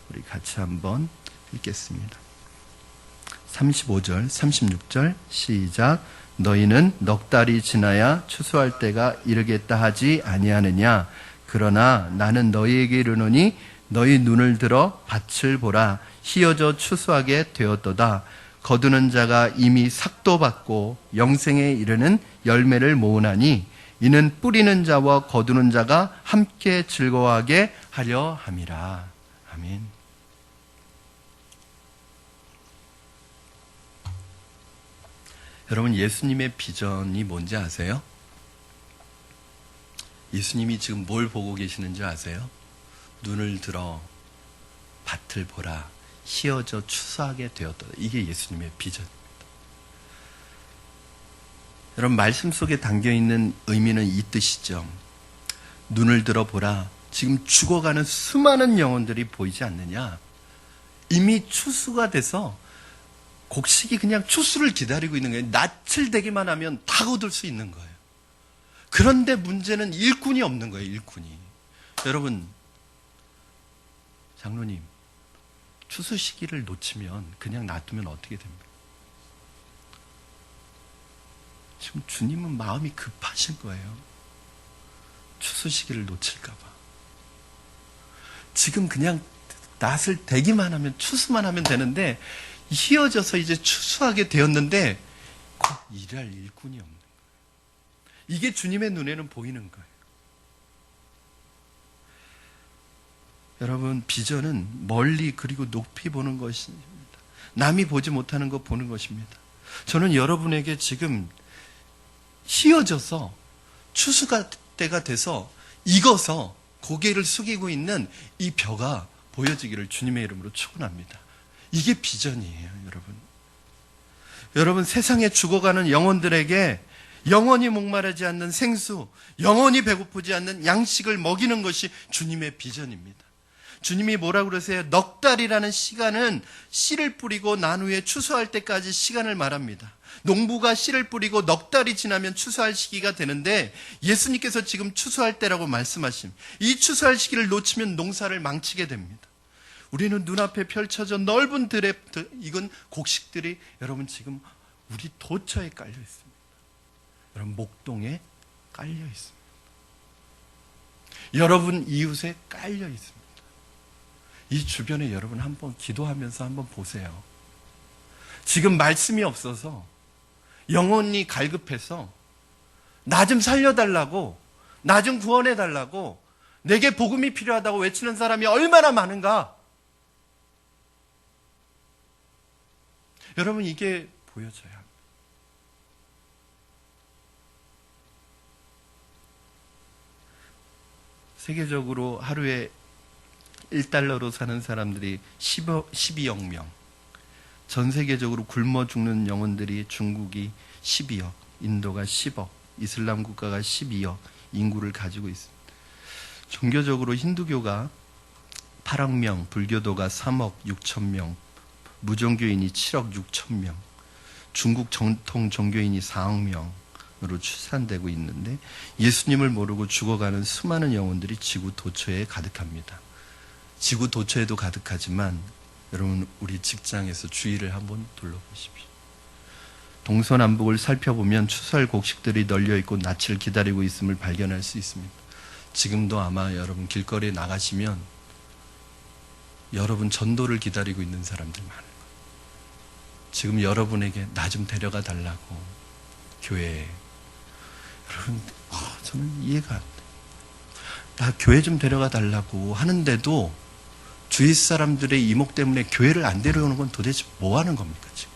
우리 같이 한번 읽겠습니다. 35절, 36절 시작. 너희는 넉 달이 지나야 추수할 때가 이르겠다 하지 아니하느냐. 그러나 나는 너희에게 이르노니 너희 눈을 들어 밭을 보라. 희어져 추수하게 되었도다. 거두는 자가 이미 삭도 받고 영생에 이르는 열매를 모으나니 이는 뿌리는 자와 거두는 자가 함께 즐거워하게 하려 함이라. 아멘. 여러분 예수님의 비전이 뭔지 아세요? 예수님이 지금 뭘 보고 계시는지 아세요? 눈을 들어 밭을 보라. 희어져 추수하게 되었다. 이게 예수님의 비전입니다. 여러분 말씀 속에 담겨있는 의미는 이 뜻이죠. 눈을 들어 보라. 지금 죽어가는 수많은 영혼들이 보이지 않느냐. 이미 추수가 돼서 곡식이 그냥 추수를 기다리고 있는 거예요. 낯을 대기만 하면 다 거둘 수 있는 거예요. 그런데 문제는 일꾼이 없는 거예요. 일꾼이. 여러분 장로님 추수 시기를 놓치면 그냥 놔두면 어떻게 됩니까? 지금 주님은 마음이 급하신 거예요. 추수 시기를 놓칠까봐. 지금 그냥 낫을 대기만 하면, 추수만 하면 되는데, 휘어져서 이제 추수하게 되었는데, 곧 일할 일꾼이 없는 거예요. 이게 주님의 눈에는 보이는 거예요. 여러분, 비전은 멀리 그리고 높이 보는 것입니다. 남이 보지 못하는 것 보는 것입니다. 저는 여러분에게 지금 휘어져서 추수가 때가 돼서 익어서 고개를 숙이고 있는 이 벼가 보여지기를 주님의 이름으로 축원합니다. 이게 비전이에요, 여러분. 여러분, 세상에 죽어가는 영혼들에게 영원히 목마르지 않는 생수, 영원히 배고프지 않는 양식을 먹이는 것이 주님의 비전입니다. 주님이 뭐라고 그러세요? 넉 달이라는 시간은 씨를 뿌리고 난 후에 추수할 때까지 시간을 말합니다. 농부가 씨를 뿌리고 넉 달이 지나면 추수할 시기가 되는데, 예수님께서 지금 추수할 때라고 말씀하심. 이 추수할 시기를 놓치면 농사를 망치게 됩니다. 우리는 눈앞에 펼쳐져 넓은 들에 익은 곡식들이 여러분 지금 우리 도처에 깔려 있습니다. 여러분, 목동에 깔려 있습니다. 여러분 이웃에 깔려 있습니다. 이 주변에 여러분 한번 기도하면서 한번 보세요. 지금 말씀이 없어서, 영혼이 갈급해서 나 좀 살려달라고, 나 좀 구원해달라고, 내게 복음이 필요하다고 외치는 사람이 얼마나 많은가. 여러분, 이게 보여져야 합니다. 세계적으로 하루에 1달러로 사는 사람들이 12억 명, 전 세계적으로 굶어 죽는 영혼들이 중국이 12억, 인도가 10억, 이슬람 국가가 12억 인구를 가지고 있습니다. 종교적으로 힌두교가 8억 명, 불교도가 3억 6천 명, 무종교인이 7억 6천 명, 중국 정통 종교인이 4억 명으로 추산되고 있는데, 예수님을 모르고 죽어가는 수많은 영혼들이 지구 도처에 가득합니다. 지구 도처에도 가득하지만 여러분, 우리 직장에서 주위를 한번 둘러보십시오. 동서남북을 살펴보면 추수할 곡식들이 널려있고 낯을 기다리고 있음을 발견할 수 있습니다. 지금도 아마 여러분 길거리에 나가시면 여러분 전도를 기다리고 있는 사람들 많아요. 지금 여러분에게 나 좀 데려가 달라고 교회에. 여러분, 저는 이해가 안 돼요. 나 교회 좀 데려가 달라고 하는데도 주위 사람들의 이목 때문에 교회를 안 데려오는 건 도대체 뭐 하는 겁니까, 지금?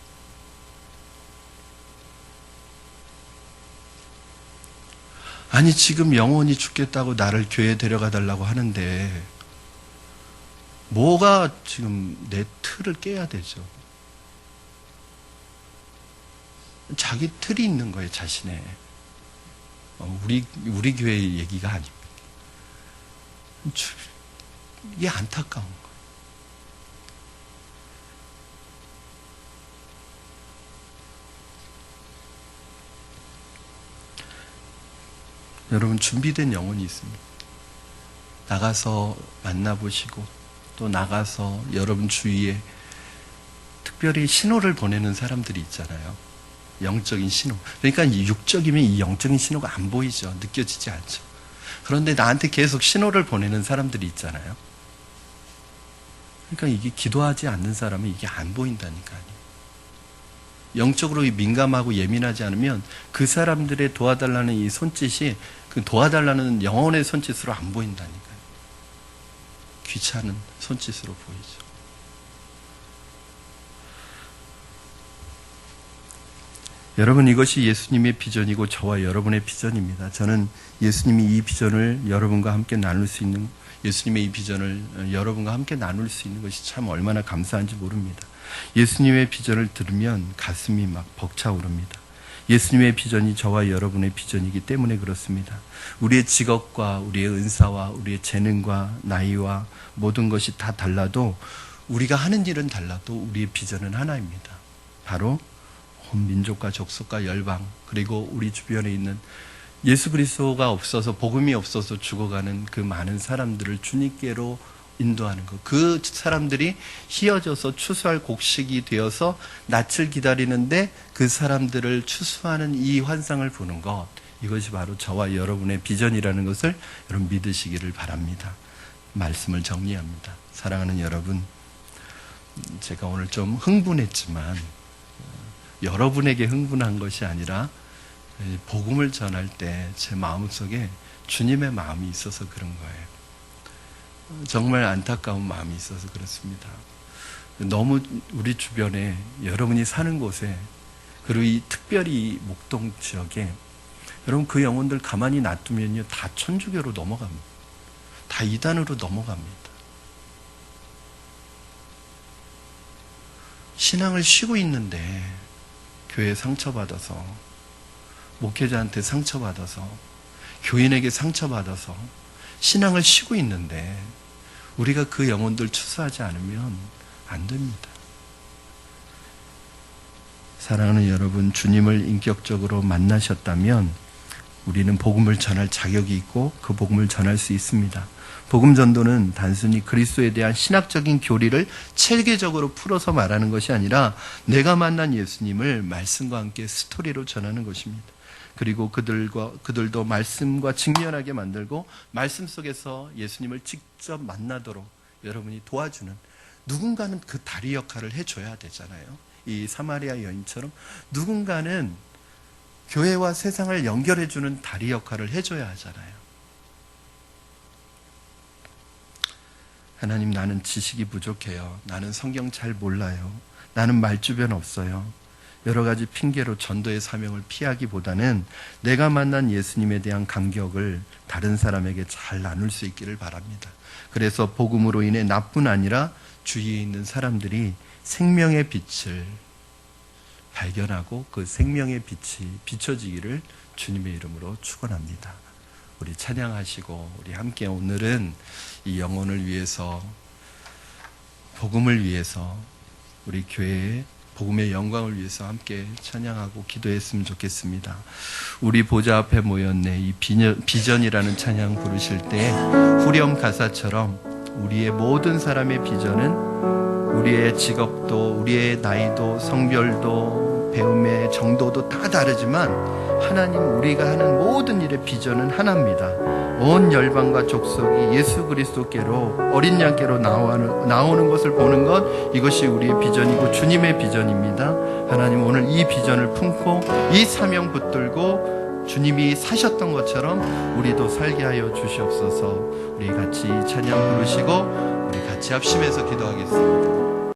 아니, 지금 영혼이 죽겠다고 나를 교회에 데려가 달라고 하는데 뭐가 지금 내 틀을 깨야 되죠? 자기 틀이 있는 거예요, 자신의. 우리 교회 얘기가 아닙니다. 이게 안타까운 거예요. 여러분, 준비된 영혼이 있습니다. 나가서 만나보시고, 또 나가서 여러분 주위에 특별히 신호를 보내는 사람들이 있잖아요. 영적인 신호. 그러니까 육적이면 이 영적인 신호가 안 보이죠. 느껴지지 않죠. 그런데 나한테 계속 신호를 보내는 사람들이 있잖아요. 그러니까 이게 기도하지 않는 사람은 이게 안 보인다니까요. 영적으로 민감하고 예민하지 않으면 그 사람들의 도와달라는 이 손짓이 그 도와달라는 영혼의 손짓으로 안 보인다니까요. 귀찮은 손짓으로 보이죠. 여러분, 이것이 예수님의 비전이고 저와 여러분의 비전입니다. 저는 예수님이 이 비전을 여러분과 함께 나눌 수 있는, 예수님의 이 비전을 여러분과 함께 나눌 수 있는 것이 참 얼마나 감사한지 모릅니다. 예수님의 비전을 들으면 가슴이 막 벅차오릅니다. 예수님의 비전이 저와 여러분의 비전이기 때문에 그렇습니다. 우리의 직업과 우리의 은사와 우리의 재능과 나이와 모든 것이 다 달라도, 우리가 하는 일은 달라도 우리의 비전은 하나입니다. 바로 온 민족과 족속과 열방, 그리고 우리 주변에 있는 예수 그리스도가 없어서, 복음이 없어서 죽어가는 그 많은 사람들을 주님께로 인도하는 것. 그 사람들이 휘어져서 추수할 곡식이 되어서 낯을 기다리는데 그 사람들을 추수하는 이 환상을 보는 것. 이것이 바로 저와 여러분의 비전이라는 것을 여러분 믿으시기를 바랍니다. 말씀을 정리합니다. 사랑하는 여러분, 제가 오늘 좀 흥분했지만 여러분에게 흥분한 것이 아니라 복음을 전할 때 제 마음속에 주님의 마음이 있어서 그런 거예요. 정말 안타까운 마음이 있어서 그렇습니다. 너무 우리 주변에 여러분이 사는 곳에 그리고 이 특별히 목동 지역에 여러분 그 영혼들 가만히 놔두면요 다 천주교로 넘어갑니다. 다 이단으로 넘어갑니다. 신앙을 쉬고 있는데 교회에 상처받아서 목회자한테 상처받아서 교인에게 상처받아서 신앙을 쉬고 있는데 우리가 그 영혼들 추수하지 않으면 안 됩니다. 사랑하는 여러분, 주님을 인격적으로 만나셨다면 우리는 복음을 전할 자격이 있고 그 복음을 전할 수 있습니다. 복음 전도는 단순히 그리스도에 대한 신학적인 교리를 체계적으로 풀어서 말하는 것이 아니라 내가 만난 예수님을 말씀과 함께 스토리로 전하는 것입니다. 그리고 그들도 말씀과 직면하게 만들고 말씀 속에서 예수님을 직접 만나도록 여러분이 도와주는, 누군가는 그 다리 역할을 해줘야 되잖아요. 이 사마리아 여인처럼 누군가는 교회와 세상을 연결해주는 다리 역할을 해줘야 하잖아요. 하나님, 나는 지식이 부족해요. 나는 성경 잘 몰라요. 나는 말주변 없어요. 여러 가지 핑계로 전도의 사명을 피하기보다는 내가 만난 예수님에 대한 감격을 다른 사람에게 잘 나눌 수 있기를 바랍니다. 그래서 복음으로 인해 나뿐 아니라 주위에 있는 사람들이 생명의 빛을 발견하고 그 생명의 빛이 비춰지기를 주님의 이름으로 축원합니다. 우리 찬양하시고 우리 함께 오늘은 이 영혼을 위해서, 복음을 위해서, 우리 교회의 복음의 영광을 위해서 함께 찬양하고 기도했으면 좋겠습니다. 우리 보좌 앞에 모였네. 이 비전이라는 찬양 부르실 때 후렴 가사처럼 우리의 모든 사람의 비전은 우리의 직업도, 우리의 나이도, 성별도, 배움의 정도도 다 다르지만 하나님, 우리가 하는 모든 일의 비전은 하나입니다. 온 열방과 족속이 예수 그리스도께로, 어린 양께로 나오는 것을 보는 것, 이것이 우리의 비전이고 주님의 비전입니다. 하나님, 오늘 이 비전을 품고 이 사명 붙들고 주님이 사셨던 것처럼 우리도 살게 하여 주시옵소서. 우리 같이 찬양 부르시고 우리 같이 합심해서 기도하겠습니다.